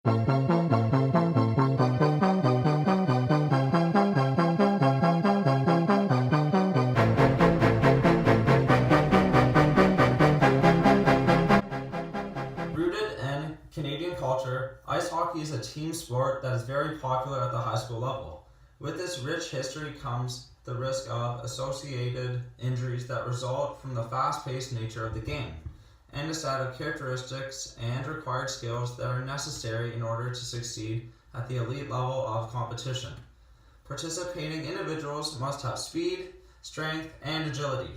Rooted in Canadian culture, ice hockey is a team sport that is very popular at the high school level. With this rich history comes the risk of associated injuries that result from the fast-paced nature of the game, and a set of characteristics and required skills that are necessary in order to succeed at the elite level of competition. Participating individuals must have speed, strength, and agility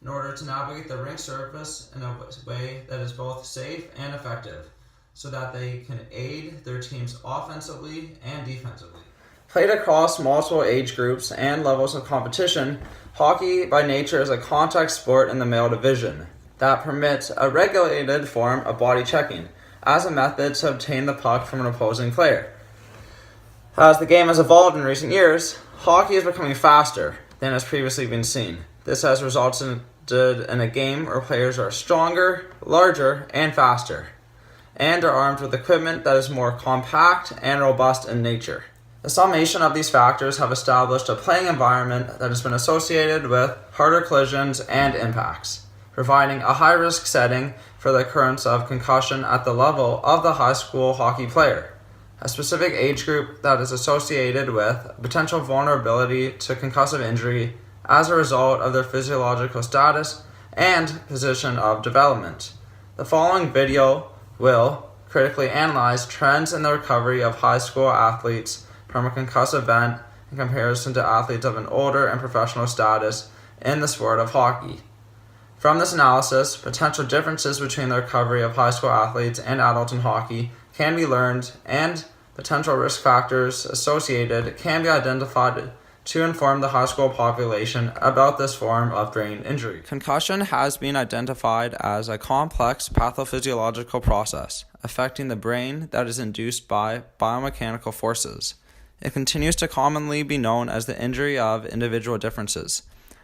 in order to navigate the rink surface in a way that is both safe and effective, so that they can aid their teams offensively and defensively. Played across multiple age groups and levels of competition, hockey by nature is a contact sport in the male division that permits a regulated form of body checking as a method to obtain the puck from an opposing player. As the game has evolved in recent years, hockey is becoming faster than has previously been seen. This has resulted in a game where players are stronger, larger, and faster, and are armed with equipment that is more compact and robust in nature. The summation of these factors have established a playing environment that has been associated with harder collisions and impacts, providing a high-risk setting for the occurrence of concussion at the level of the high school hockey player, a specific age group that is associated with potential vulnerability to concussive injury as a result of their physiological status and position of development. The following video will critically analyze trends in the recovery of high school athletes from a concussive event in comparison to athletes of an older and professional status in the sport of hockey. From this analysis, potential differences between the recovery of high school athletes and adults in hockey can be learned, and potential risk factors associated can be identified to inform the high school population about this form of brain injury. Concussion has been identified as a complex pathophysiological process affecting the brain that is induced by biomechanical forces. It continues to commonly be known as the injury of individual differences,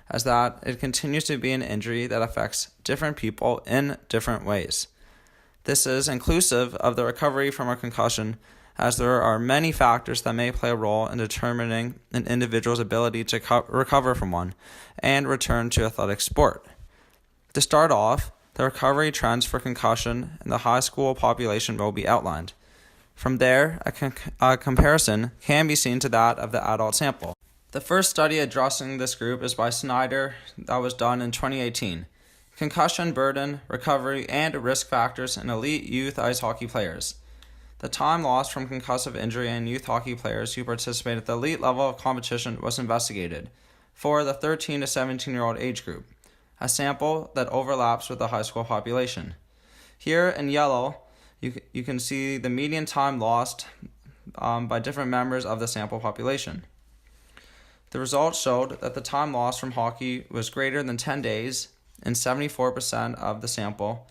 as that it continues to be an injury that affects different people in different ways. This is inclusive of the recovery from a concussion, as there are many factors that may play a role in determining an individual's ability to recover from one and return to athletic sport. To start off, the recovery trends for concussion in the high school population will be outlined. From there, a comparison can be seen to that of the adult sample. The first study addressing this group is by Snyder that was done in 2018. Concussion burden, recovery, and risk factors in elite youth ice hockey players. The time lost from concussive injury in youth hockey players who participate at the elite level of competition was investigated for the 13 to 17-year-old age group, a sample that overlaps with the high school population. Here in yellow, you can see the median time lost by different members of the sample population. The results showed that the time lost from hockey was greater than 10 days in 74% of the sample,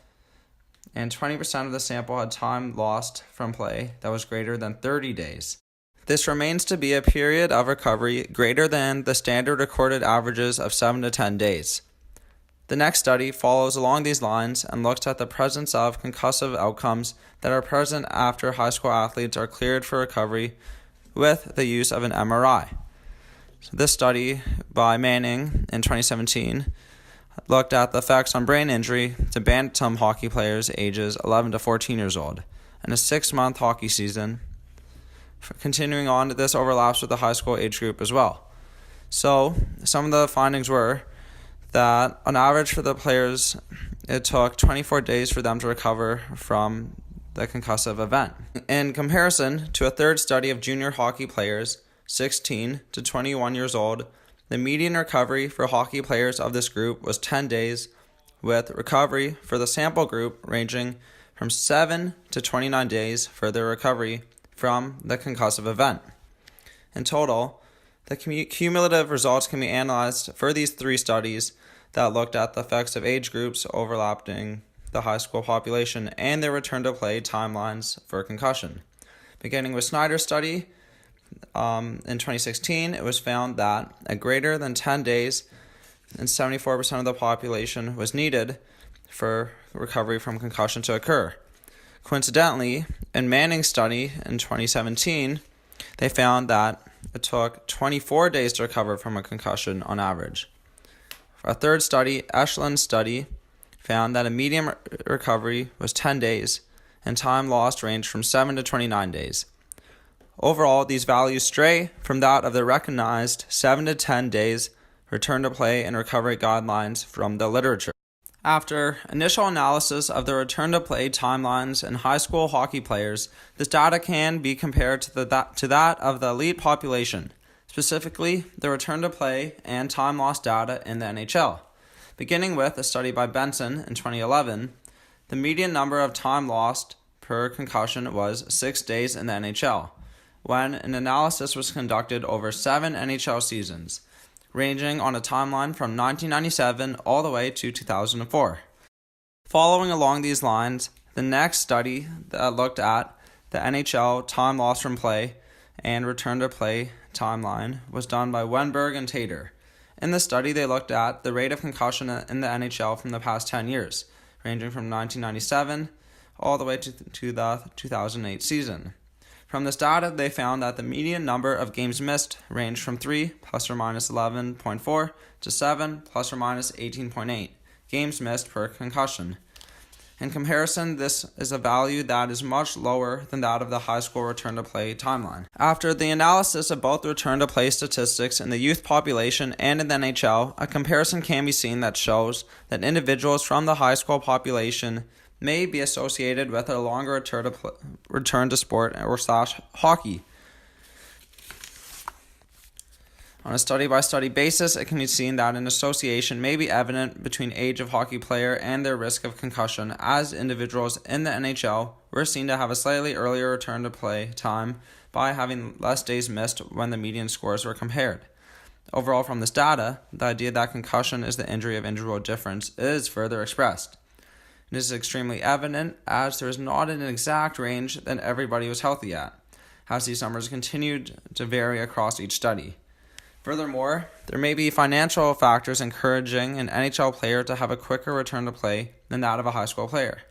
and 20% of the sample had time lost from play that was greater than 30 days. This remains to be a period of recovery greater than the standard recorded averages of 7 to 10 days. The next study follows along these lines and looks at the presence of concussive outcomes that are present after high school athletes are cleared for recovery with the use of an MRI. This study by Manning in 2017 looked at the effects on brain injury to bantam hockey players ages 11 to 14 years old in a 6-month hockey season. Continuing on, this overlaps with the high school age group as well. So, some of the findings were that on average for the players, it took 24 days for them to recover from the concussive event. In comparison to a third study of junior hockey players, 16 to 21 years old, the median recovery for hockey players of this group was 10 days, with recovery for the sample group ranging from 7 to 29 days for their recovery from the concussive event. In total, the cumulative results can be analyzed for these 3 studies that looked at the effects of age groups overlapping the high school population and their return to play timelines for concussion. Beginning with Snyder's study, in 2016, it was found that a greater than 10 days and 74% of the population was needed for recovery from concussion to occur. Coincidentally, in Manning's study in 2017, they found that it took 24 days to recover from a concussion on average. For a third study, Echelon's study, found that a median recovery was 10 days, and time lost ranged from 7 to 29 days. Overall, these values stray from that of the recognized 7 to 10 days return to play and recovery guidelines from the literature. After initial analysis of the return to play timelines in high school hockey players, this data can be compared to that of the elite population, specifically the return to play and time loss data in the NHL. Beginning with a study by Benson in 2011, the median number of time lost per concussion was 6 days in the NHL, when an analysis was conducted over 7 NHL seasons, ranging on a timeline from 1997 all the way to 2004. Following along these lines, the next study that looked at the NHL time lost from play and return to play timeline was done by Wenberg and Tater. In the study, they looked at the rate of concussion in the NHL from the past 10 years, ranging from 1997 all the way to the 2008 season. From this data, they found that the median number of games missed ranged from 3 plus or minus 11.4 to 7 plus or minus 18.8 games missed per concussion. In comparison, this is a value that is much lower than that of the high school return to play timeline. After the analysis of both the return to play statistics in the youth population and in the NHL, a comparison can be seen that shows that individuals from the high school population may be associated with a longer return to sport or hockey. On a study-by-study basis, it can be seen that an association may be evident between age of hockey player and their risk of concussion, as individuals in the NHL were seen to have a slightly earlier return to play time by having less days missed when the median scores were compared. Overall, from this data, the idea that concussion is the injury of individual difference is further expressed. This is extremely evident as there is not an exact range that everybody was healthy at, as these numbers continued to vary across each study. Furthermore, there may be financial factors encouraging an NHL player to have a quicker return to play than that of a high school player,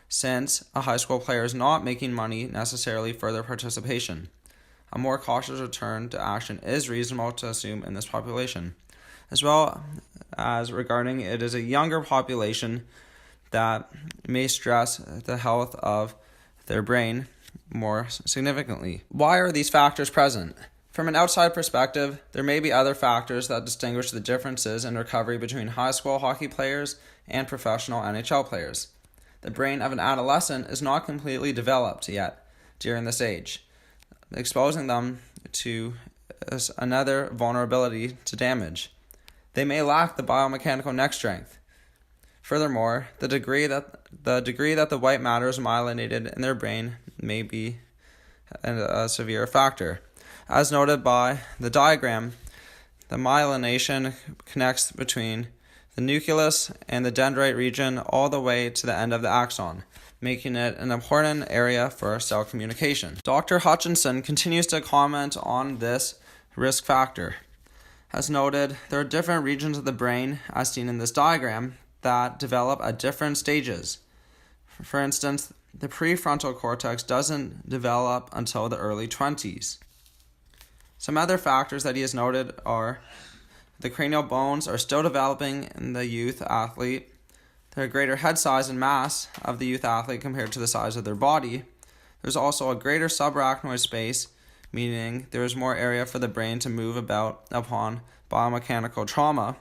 since a high school player is not making money necessarily for their participation. A more cautious return to action is reasonable to assume in this population, as well as regarding it is a younger population that may stress the health of their brain more significantly. Why are these factors present? From an outside perspective, there may be other factors that distinguish the differences in recovery between high school hockey players and professional NHL players. The brain of an adolescent is not completely developed yet during this age, exposing them to another vulnerability to damage. They may lack the biomechanical neck strength. Furthermore, the degree that the white matter is myelinated in their brain may be a severe factor. As noted by the diagram, the myelination connects between the nucleus and the dendrite region all the way to the end of the axon, making it an important area for cell communication. Dr. Hutchinson continues to comment on this risk factor. As noted, there are different regions of the brain, as seen in this diagram, that develop at different stages. For instance, the prefrontal cortex doesn't develop until the early 20s. Some other factors that he has noted are the cranial bones are still developing in the youth athlete. There are greater head size and mass of the youth athlete compared to the size of their body. There's also a greater subarachnoid space, meaning there is more area for the brain to move about upon biomechanical trauma.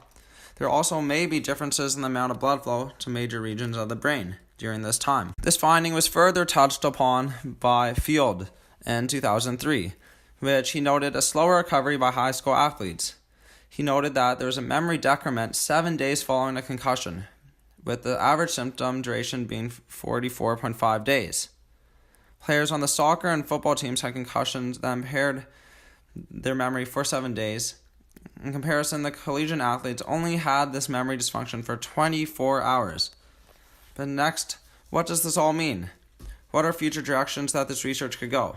There also may be differences in the amount of blood flow to major regions of the brain during this time. This finding was further touched upon by Field in 2003, which he noted a slower recovery by high school athletes. He noted that there was a memory decrement 7 days following a concussion, with the average symptom duration being 44.5 days. Players on the soccer and football teams had concussions that impaired their memory for 7 days. In comparison, the collegiate athletes only had this memory dysfunction for 24 hours. But next, what does this all mean? What are future directions that this research could go?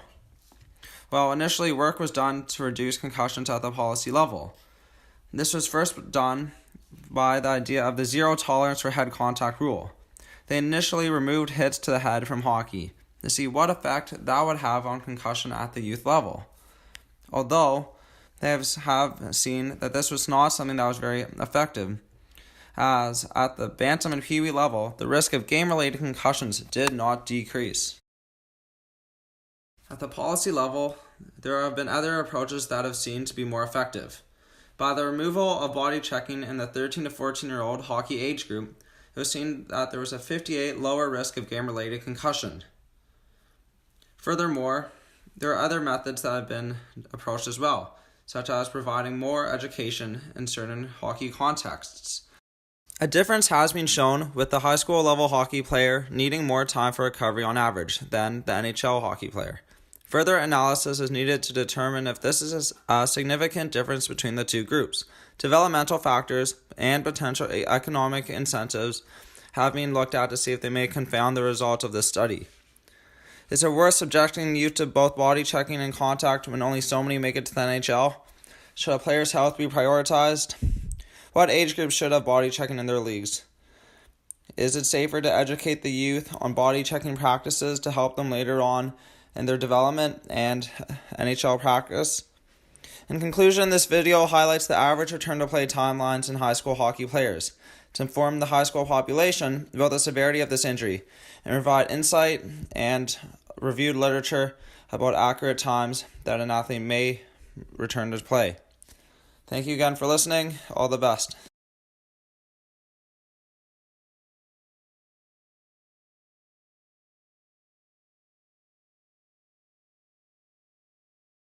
Well, initially work was done to reduce concussions at the policy level. This was first done by the idea of the zero tolerance for head contact rule. They initially removed hits to the head from hockey to see what effect that would have on concussion at the youth level. Although they have seen that this was not something that was very effective, as at the bantam and peewee level, the risk of game-related concussions did not decrease. At the policy level, there have been other approaches that have seen to be more effective. By the removal of body checking in the 13 to 14-year-old hockey age group, it was seen that there was a 58% lower risk of game-related concussion. Furthermore, there are other methods that have been approached as well, such as providing more education in certain hockey contexts. A difference has been shown with the high school level hockey player needing more time for recovery on average than the NHL hockey player. Further analysis is needed to determine if this is a significant difference between the two groups. Developmental factors and potential economic incentives have been looked at to see if they may confound the results of this study. Is it worth subjecting youth to both body checking and contact when only so many make it to the NHL? Should a player's health be prioritized? What age groups should have body checking in their leagues? Is it safer to educate the youth on body checking practices to help them later on in their development and NHL practice? In conclusion, this video highlights the average return to play timelines in high school hockey players to inform the high school population about the severity of this injury and provide insight and reviewed literature about accurate times that an athlete may return to play. Thank you again for listening. All the best.